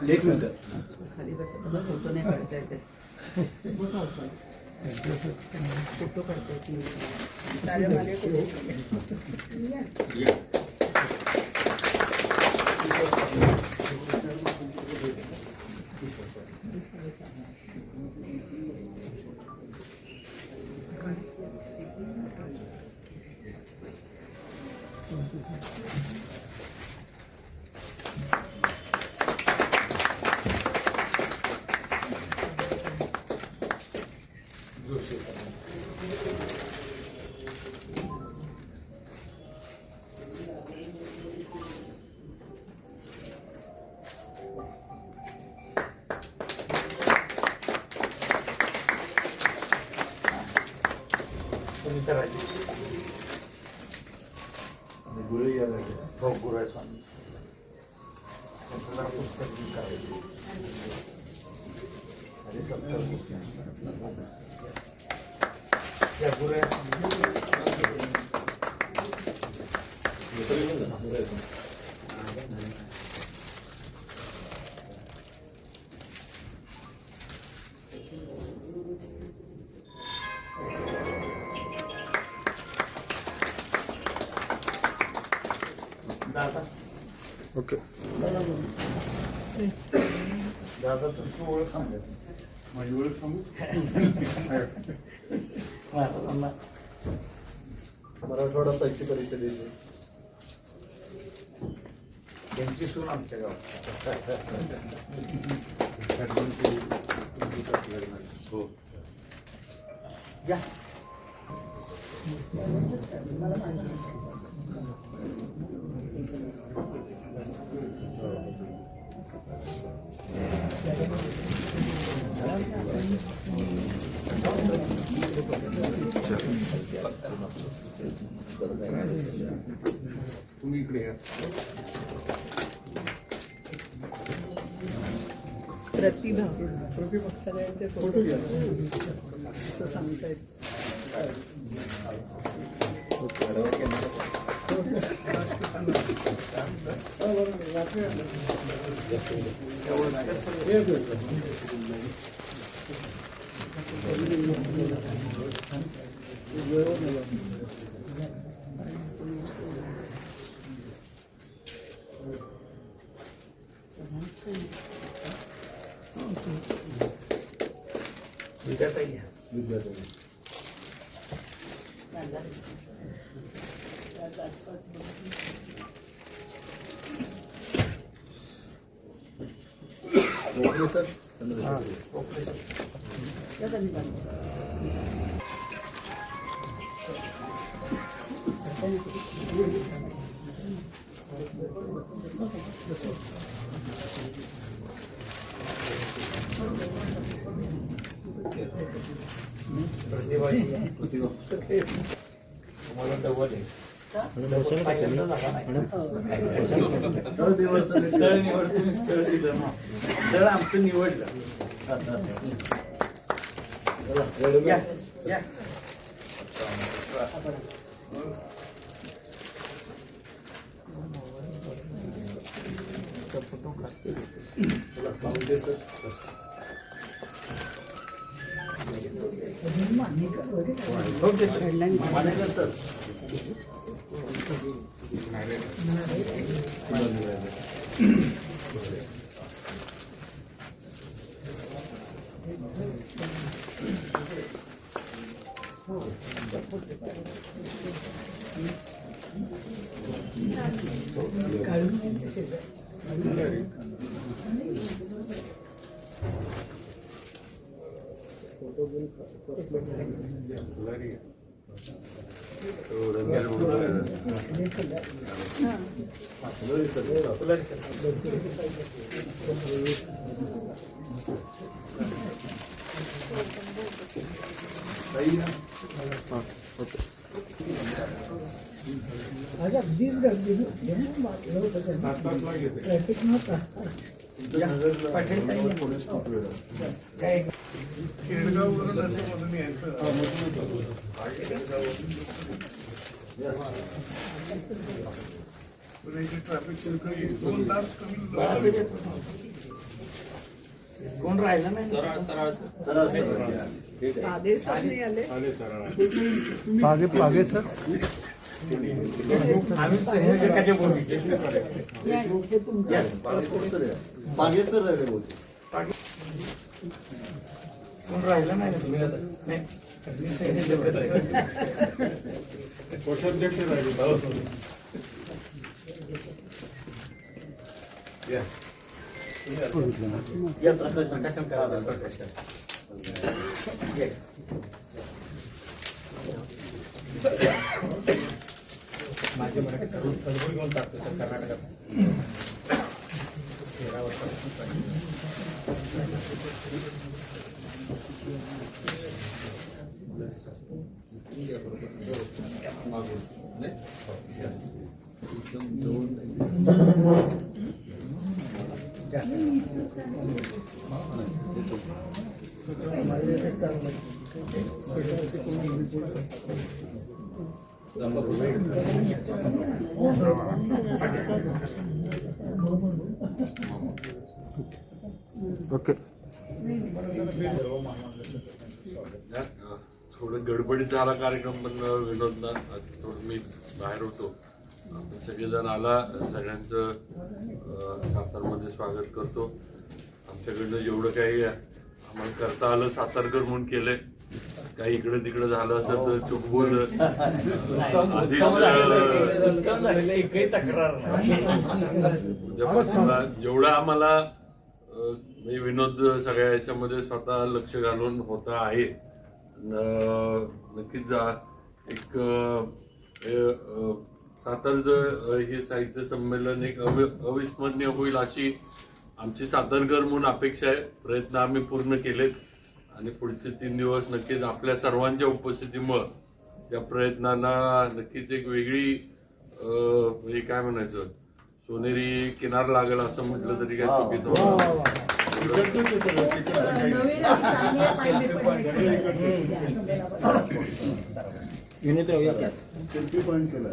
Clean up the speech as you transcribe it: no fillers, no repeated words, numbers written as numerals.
एक मिनिट खाली बसा फोटो नाही काढता येते फोटो काढता येते गुरु यायला हो गुरु आहे स्वामी जरा पुस्तक करायचं आणि सत्तर या गुरु आहे ओके दादा तुमची ओळख सांगा माझी ओळख सांगू मराठवाडा साहित्य परिषदेचे त्यांची सून आमच्या गावात हो या तुम्ही इकडे या प्रतिभा सगळ्यांचे फोटो असं सांगतायत तुम्हाला डबल आहे स्थळ निवड तुम्ही स्थळ दिलं ना स्थळ आमचं निवडलं या या फोटो काढते आज अगदीच गर्दी ट्रॅफिक नव्हता खेडगाववरून असं मधून यायचं. पण इथे ट्रॅफिक शुल्क 2 तास कमी. कोण राहिलं नाही आदेश नाही आले. पागे सर आम्ही सहयोजकाच्या भूमिकेत हे तुमचं पागे सर राहिले बोलते. कोण राहिलं नाही ना तुम्ही आता नाही मी सहयोजकात आहे. कोषाध्यक्ष राहिले. या प्रकाशन करा प्रकाशन. माझे मराठी सर्व घेऊन टाकतो सर कर्नाटकात. 13 वर्षापासून ओके. थोडं गडबडीत झाला कार्यक्रम, पण विनोदला थोडं मी बाहेर होतो. आपण सगळेजण आला, सगळ्यांचं सातारमध्ये स्वागत करतो. आमच्याकडनं जेवढं काही आम्हाला करता आलं सातारकर म्हणून केलंय. काही इकडे तिकडे झालं असेल तर चूक बोल. आधीच एकही तक्रार उद्यापासून जेवढं आम्हाला मी विनोद सगळ्या याच्यामध्ये स्वतः लक्ष घालून होता आहे. नक्कीच एक सातारचं हे साहित्य संमेलन एक अविस्मरणीय होईल अशी आमची सातारकर म्हणून अपेक्षा आहे. प्रयत्न आम्ही पूर्ण केलेत आणि पुढचे 3 दिवस नक्कीच आपल्या सर्वांच्या उपस्थितीमुळं या प्रयत्नांना नक्कीच एक वेगळी म्हणजे काय म्हणायचं सोनेरी किनार लागेल असं म्हटलं तरी काय चुकीचं होतं. युनिट सेल्फी पॉइंट केलाय.